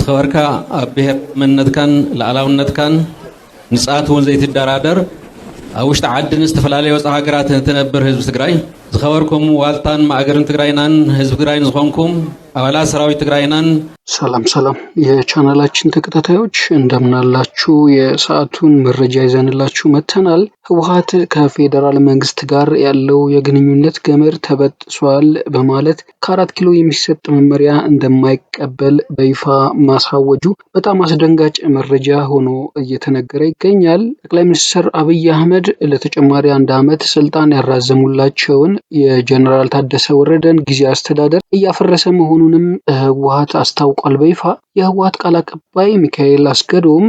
ዝኸበርካ ኣብ ብሄር መንነትካን ላዕላውነትካን ንጻት እውን ዘይትደራደር ኣብ ውሽጢ ዓድን ዝተፈላለየ ወፃኢ ሃገራት ትነብር ህዝቢ ትግራይ ዝኸበርኩም ዋልታን ማእገርን ትግራይናን ህዝቢ ትግራይን ዝኾንኩም አባላት ሰራዊት ትግራይናን ሰላም የቻናላችን ተከታታዮች እንደምን አላችሁ? የሰዓቱን መረጃ ይዘንላችሁ መጥተናል። ህወሓት ከፌደራል መንግስት ጋር ያለው የግንኙነት ገመድ ተበጥሷል በማለት ከ4 ኪሎ የሚሰጥ መመሪያ እንደማይቀበል በይፋ ማሳወጁ በጣም አስደንጋጭ መረጃ ሆኖ እየተነገረ ይገኛል። ጠቅላይ ሚኒስትር አብይ አህመድ ለተጨማሪ 1 ዓመት ስልጣን ያራዘሙላቸውን የጀነራል ታደሰ ወረደን ጊዜያዊ አስተዳደር እያፈረሰ መሆኑንም ህወሓት አስታውቋል። በይፋ የህወሓት ቃል አቀባይ ሚካኤል አስገዶም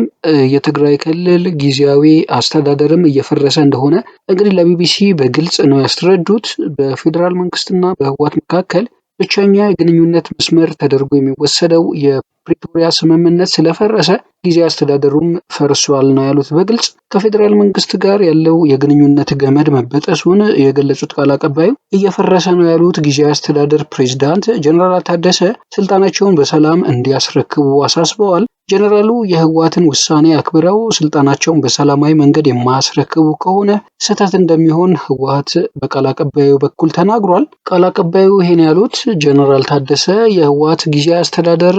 የትግራይ ክልል ጊዜያዊ አስተዳደርም እየፈረሰ እንደሆነ እንግዲህ ለቢቢሲ በግልጽ ነው ያስረዱት። በፌደራል መንግስትና በህወሓት መካከል ብቸኛ የግንኙነት መስመር ተደርጎ የሚወሰደው የፕሪቶሪያ ስምምነት ስለፈረሰ ጊዜያዊ አስተዳደሩም ፈርሷል ነው ያሉት። በግልጽ ከፌደራል መንግስት ጋር ያለው የግንኙነት ገመድ መበጠሱን የገለጹት ቃል አቀባዩ እየፈረሰ ነው ያሉት ጊዜያዊ አስተዳደር ፕሬዝዳንት ጀነራል ታደሰ ስልጣናቸውን በሰላም እንዲያስረክቡ አሳስበዋል። ጀነራሉ የህወሓትን ውሳኔ አክብረው ስልጣናቸውን በሰላማዊ መንገድ የማያስረክቡ ከሆነ ስህተት እንደሚሆን ህወሓት በቃል አቀባዩ በኩል ተናግሯል። ቃል አቀባዩ ይሄን ያሉት ጀነራል ታደሰ የህወሓት ጊዜያዊ አስተዳደር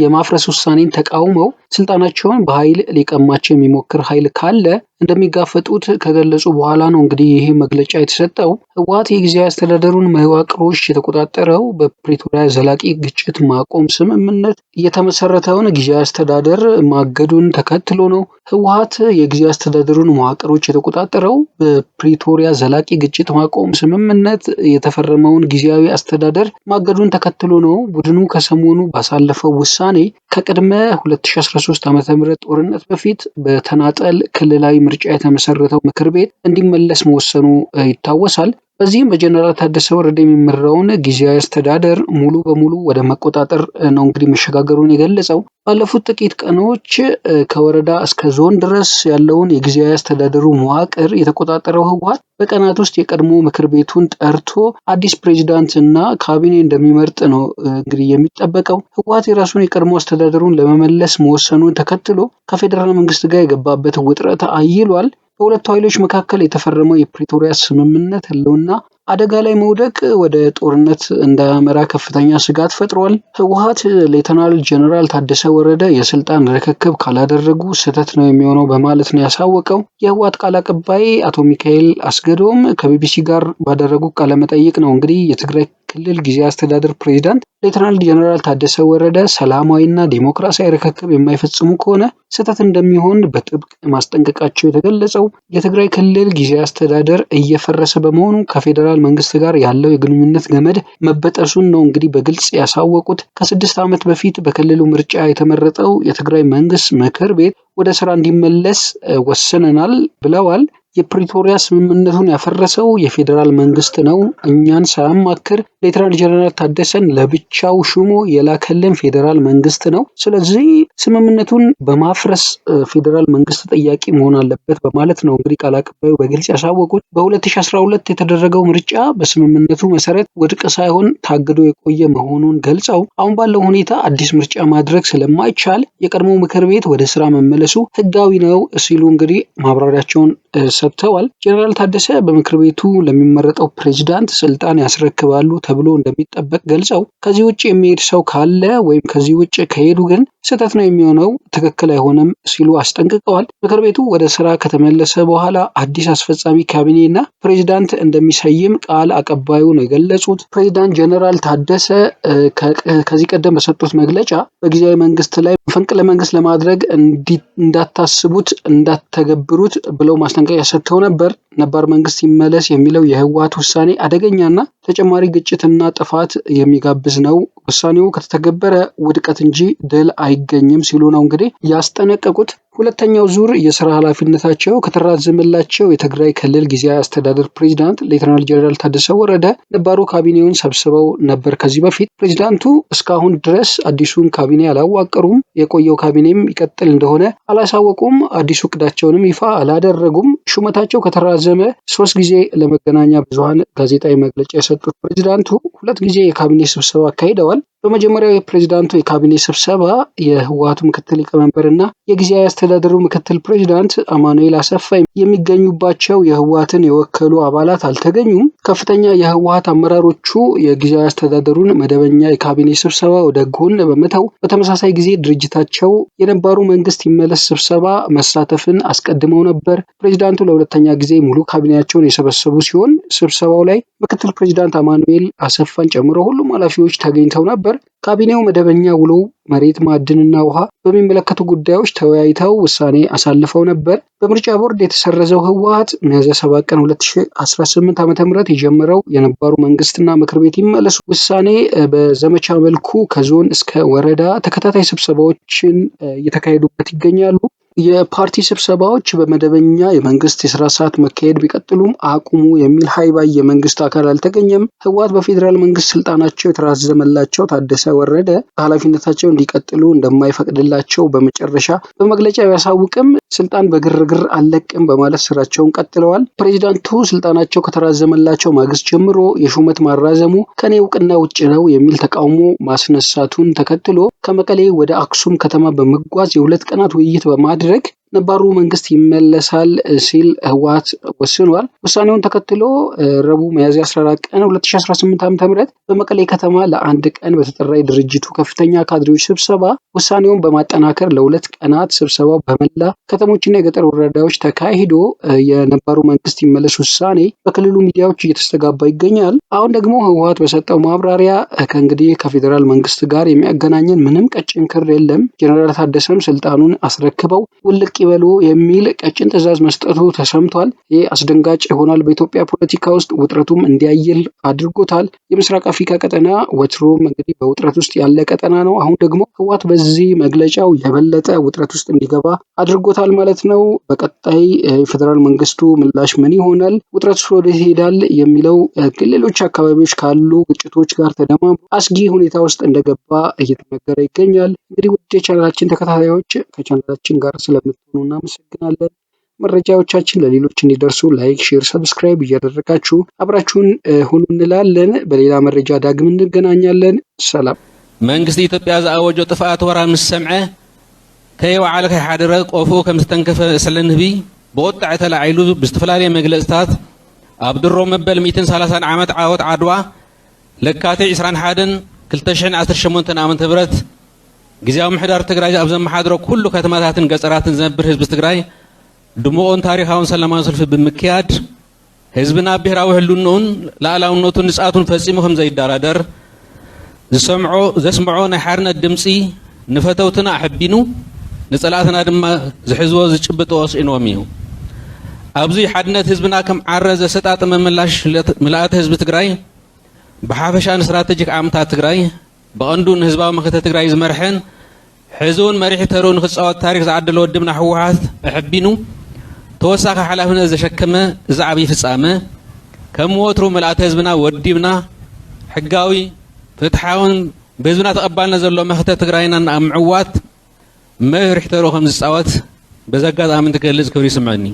የማፍረስ ውሳኔን ተቃውመው ስልጣናቸውን በኃይል ሊቀማቸው የሚሞክር ኃይል ካለ እንደሚጋፈጡት ከገለጹ በኋላ ነው እንግዲህ ይሄ መግለጫ የተሰጠው። ህወሓት የጊዜያዊ አስተዳደሩን መዋቅሮች የተቆጣጠረው በፕሪቶሪያ ዘላቂ ግጭት ማቆም ስምምነት የተመሰረተውን ጊዜያዊ አስተዳደር ማገዱን ተከትሎ ነው። ህወሓት የጊዜያዊ አስተዳደሩን መዋቅሮች የተቆጣጠረው በፕሪቶሪያ ዘላቂ ግጭት ማቆም ስምምነት የተፈረመውን ጊዜያዊ አስተዳደር ማገዱን ተከትሎ ነው። ቡድኑ ከሰሞኑ ባሳለፈው ውሳኔ ከቅድመ 2013 ዓ.ም ጦርነት በፊት በተናጠል ክልላዊ ምርጫ የተመሰረተው ምክር ቤት እንዲመለስ መወሰኑ ይታወሳል። በዚህም በጀነራል ታደሰ ወረደ የሚመራውን ጊዜያዊ አስተዳደር ሙሉ በሙሉ ወደ መቆጣጠር ነው እንግዲህ መሸጋገሩን የገለጸው። ባለፉት ጥቂት ቀኖች ከወረዳ እስከ ዞን ድረስ ያለውን የጊዜያዊ አስተዳደሩ መዋቅር የተቆጣጠረው ህወሓት በቀናት ውስጥ የቀድሞ ምክር ቤቱን ጠርቶ አዲስ ፕሬዝዳንት እና ካቢኔ እንደሚመርጥ ነው እንግዲህ የሚጠበቀው። ህወሓት የራሱን የቀድሞ አስተዳደሩን ለመመለስ መወሰኑን ተከትሎ ከፌደራል መንግስት ጋር የገባበት ውጥረት አይሏል። በሁለቱ ኃይሎች መካከል የተፈረመው የፕሪቶሪያ ስምምነት ህልውና አደጋ ላይ መውደቅ ወደ ጦርነት እንዳያመራ ከፍተኛ ስጋት ፈጥሯል። ህወሓት ሌተናል ጀነራል ታደሰ ወረደ የስልጣን ርክክብ ካላደረጉ ስህተት ነው የሚሆነው በማለት ነው ያሳወቀው። የህወሓት ቃል አቀባይ አቶ ሚካኤል አስገዶም ከቢቢሲ ጋር ባደረጉ ቃለ መጠይቅ ነው እንግዲህ የትግራይ ክልል ጊዜያዊ አስተዳደር ፕሬዝዳንት ሌተናል ጀነራል ታደሰ ወረደ ሰላማዊና ዲሞክራሲያዊ ርክክብ የማይፈጽሙ ከሆነ ስህተት እንደሚሆን በጥብቅ ማስጠንቀቃቸው የተገለጸው። የትግራይ ክልል ጊዜያዊ አስተዳደር እየፈረሰ በመሆኑ ከፌደራል መንግስት ጋር ያለው የግንኙነት ገመድ መበጠሱን ነው እንግዲህ በግልጽ ያሳወቁት። ከ6 ዓመት በፊት በክልሉ ምርጫ የተመረጠው የትግራይ መንግስት ምክር ቤት ወደ ስራ እንዲመለስ ወስነናል ብለዋል። የፕሪቶሪያ ስምምነቱን ያፈረሰው የፌደራል መንግስት ነው። እኛን ሳያማክር ሌተናል ጀነራል ታደሰን ለብቻው ሹሞ የላከልን ፌደራል መንግስት ነው። ስለዚህ ስምምነቱን በማፍረስ ፌደራል መንግስት ተጠያቂ መሆን አለበት በማለት ነው እንግዲህ ቃል አቀባዩ በግልጽ ያሳወቁት። በ2012 የተደረገው ምርጫ በስምምነቱ መሰረት ውድቅ ሳይሆን ታግዶ የቆየ መሆኑን ገልጸው አሁን ባለው ሁኔታ አዲስ ምርጫ ማድረግ ስለማይቻል የቀድሞ ምክር ቤት ወደ ስራ መመለሱ ህጋዊ ነው ሲሉ እንግዲህ ማብራሪያቸውን ሰጥተዋል። ጀነራል ታደሰ በምክር ቤቱ ለሚመረጠው ፕሬዝዳንት ስልጣን ያስረክባሉ ተብሎ እንደሚጠበቅ ገልጸው ከዚህ ውጭ የሚሄድ ሰው ካለ ወይም ከዚህ ውጭ ከሄዱ ግን ስህተት ነው የሚሆነው፣ ትክክል አይሆንም ሲሉ አስጠንቅቀዋል። ምክር ቤቱ ወደ ስራ ከተመለሰ በኋላ አዲስ አስፈጻሚ ካቢኔና ፕሬዝዳንት እንደሚሰይም ቃል አቀባዩ ነው የገለጹት። ፕሬዝዳንት ጀነራል ታደሰ ከዚህ ቀደም በሰጡት መግለጫ በጊዜያዊ መንግስት ላይ መፈንቅለ መንግስት ለማድረግ እንዳታስቡት እንዳትተገብሩት ብለው ማስጠንቀቂያ ሰጥተው ነበር። ነባር መንግስት ይመለስ የሚለው የህወሓት ውሳኔ አደገኛና ተጨማሪ ግጭትና ጥፋት የሚጋብዝ ነው። ውሳኔው ከተተገበረ ውድቀት እንጂ ድል አይገኝም ሲሉ ነው እንግዲህ ያስጠነቀቁት። ሁለተኛው ዙር የስራ ኃላፊነታቸው ከተራዘመላቸው የትግራይ ክልል ጊዜያዊ አስተዳደር ፕሬዝዳንት ሌተናል ጀነራል ታደሰ ወረደ ነባሩ ካቢኔውን ሰብስበው ነበር። ከዚህ በፊት ፕሬዝዳንቱ እስካሁን ድረስ አዲሱን ካቢኔ አላዋቀሩም። የቆየው ካቢኔም ይቀጥል እንደሆነ አላሳወቁም። አዲሱ እቅዳቸውንም ይፋ አላደረጉም። ሹመታቸው ከተራዘመ 3 ጊዜ ለመገናኛ ብዙሃን ጋዜጣዊ መግለጫ የሰጡት ፕሬዝዳንቱ 2 ጊዜ የካቢኔ ስብሰባ አካሂደዋል። በመጀመሪያው የፕሬዝዳንቱ የካቢኔ ስብሰባ የህወሓቱ ምክትል ሊቀመንበርና የጊዜያዊ አስተዳደሩ ምክትል ፕሬዝዳንት አማኑኤል አሰፋ የሚገኙባቸው የህወሓትን የወከሉ አባላት አልተገኙም። ከፍተኛ የህወሓት አመራሮቹ የጊዜያዊ አስተዳደሩን መደበኛ የካቢኔ ስብሰባ ወደ ጎን በመተው በተመሳሳይ ጊዜ ድርጅታቸው የነባሩ መንግስት ይመለስ ስብሰባ መሳተፍን አስቀድመው ነበር። ፕሬዝዳንቱ ለሁለተኛ ጊዜ ሙሉ ካቢኔያቸውን የሰበሰቡ ሲሆን ስብሰባው ላይ ምክትል ፕሬዝዳንት አማኑኤል አሰፋን ጨምሮ ሁሉም ኃላፊዎች ተገኝተው ነበር። ካቢኔው መደበኛ ውሎው መሬት፣ ማዕድንና ውሃ በሚመለከቱ ጉዳዮች ተወያይተው ውሳኔ አሳልፈው ነበር። በምርጫ ቦርድ የተሰረዘው ህወሓት ሚያዝያ 7 ቀን 2018 ዓ.ም የጀመረው የነባሩ መንግስትና ምክር ቤት ይመለሱ ውሳኔ በዘመቻ መልኩ ከዞን እስከ ወረዳ ተከታታይ ስብሰባዎችን እየተካሄዱበት ይገኛሉ። የፓርቲ ስብሰባዎች በመደበኛ የመንግስት የስራ ሰዓት መካሄድ ቢቀጥሉም አቁሙ የሚል ሃይባይ የመንግስት አካል አልተገኘም። ህወሓት በፌዴራል መንግስት ስልጣናቸው የተራዘመላቸው ታደሰ ወረደ ኃላፊነታቸው እንዲቀጥሉ እንደማይፈቅድላቸው በመጨረሻ በመግለጫ ቢያሳውቅም ስልጣን በግርግር አልለቅም በማለት ስራቸውን ቀጥለዋል። ፕሬዝዳንቱ ስልጣናቸው ከተራዘመላቸው ማግስት ጀምሮ የሹመት ማራዘሙ ከኔ እውቅና ውጭ ነው የሚል ተቃውሞ ማስነሳቱን ተከትሎ ከመቀሌ ወደ አክሱም ከተማ በመጓዝ የ2 ቀናት ውይይት በማድረግ ነባሩ መንግስት ይመለሳል ሲል ህወሓት ወስኗል። ውሳኔውን ተከትሎ ረቡዕ ሚያዝያ 14 ቀን 2018 ዓ.ም በመቀሌ ከተማ ለአንድ ቀን በተጠራ የድርጅቱ ከፍተኛ ካድሬዎች ስብሰባ ውሳኔውን በማጠናከር ለ2 ቀናት ስብሰባው በመላ ከተሞችና የገጠር ወረዳዎች ተካሂዶ የነባሩ መንግስት ይመለስ ውሳኔ በክልሉ ሚዲያዎች እየተስተጋባ ይገኛል። አሁን ደግሞ ህወሓት በሰጠው ማብራሪያ ከእንግዲህ ከፌዴራል መንግስት ጋር የሚያገናኘን ምንም ቀጭን ክር የለም፣ ጀነራል ታደሰም ስልጣኑን አስረክበው ውልቅ ይበሉ የሚል ቀጭን ትዕዛዝ መስጠቱ ተሰምቷል። ይህ አስደንጋጭ ይሆናል። በኢትዮጵያ ፖለቲካ ውስጥ ውጥረቱም እንዲያየል አድርጎታል። የምስራቅ አፍሪካ ቀጠና ወትሮም እንግዲህ በውጥረት ውስጥ ያለ ቀጠና ነው። አሁን ደግሞ ህወሓት በዚህ መግለጫው የበለጠ ውጥረት ውስጥ እንዲገባ አድርጎታል ማለት ነው። በቀጣይ የፌዴራል መንግስቱ ምላሽ ምን ይሆናል? ውጥረት ውስጥ ወደ ይሄዳል የሚለው ሌሎች አካባቢዎች ካሉ ግጭቶች ጋር ተደማምሮ አስጊ ሁኔታ ውስጥ እንደገባ እየተነገረ ይገኛል። እንግዲህ ውድ የቻናላችን ተከታታዮች ከቻናላችን ጋር ስለምትሆኑ እናመሰግናለን። መረጃዎቻችን ለሌሎች እንዲደርሱ ላይክ፣ ሼር፣ ሰብስክራይብ እያደረጋችሁ አብራችሁን ሁኑ እንላለን። በሌላ መረጃ ዳግም እንገናኛለን። ሰላም። መንግስቲ ኢትዮጵያ ዝኣወጆ ጥፍኣት ወራር ምስ ሰምዐ ከይወዓለ ከይሓደረ ቆፎ ከም ዝተንከፈ እስለን ህቢ ብቁጣዕ ተላዒሉ ብዝተፈላለየ መግለፅታት ኣብ ድሮ መበል 130 ዓመት ዓወት ዓድዋ ለካቲት 21 2018 ዓ.ም ጊዜያዊ ምሕዳር ትግራይ ኣብ ዘመሓድሮ ኩሉ ከተማታትን ገጠራትን ዝነብር ህዝቢ ትግራይ ድሙቕን ታሪኻውን ሰላማዊ ሰልፊ ብምክያድ ህዝብና ብሄራዊ ህልውንኡን ሉዓላውነቱን ንፅኣቱን ፈፂሙ ከም ዘይደራደር ዘስምዖ ናይ ሓርነት ድምፂ ንፈተውትና ኣሕቢኑ ንፀላእትና ድማ ዝሕዝቦ ዝጭብጦ ወስኢኖም እዩ። ኣብዚ ሓድነት ህዝብና ከም ዓረ ዘሰጣጥመ ምላሽ ምልኣተ ህዝቢ ትግራይ ብሓፈሻ ንስትራቴጂክ ዓቕምታት ትግራይ በቐንዱ ንህዝባዊ መኽተ ትግራይ ዝመርሐን ሕዝውን መሪሕ ተርኡ ንክፃወት ታሪክ ዝዓደለ ወድብና ህወሓት ኣሕቢኑ ተወሳኺ ሓላፍነት ዘሸከመ እዚ ዓብዪ ፍጻመ ከም ወትሩ ምልኣተ ህዝብና ወዲብና ሕጋዊ ፍትሓውን ብህዝብና ተቐባልነት ዘሎ መኽተ ትግራይና ኣብ ምዕዋት መሪሕ ተርኡ ከም ዝፃወት በዚ ኣጋጣሚ እንትገልፅ ክብሪ ይስምዐኒ።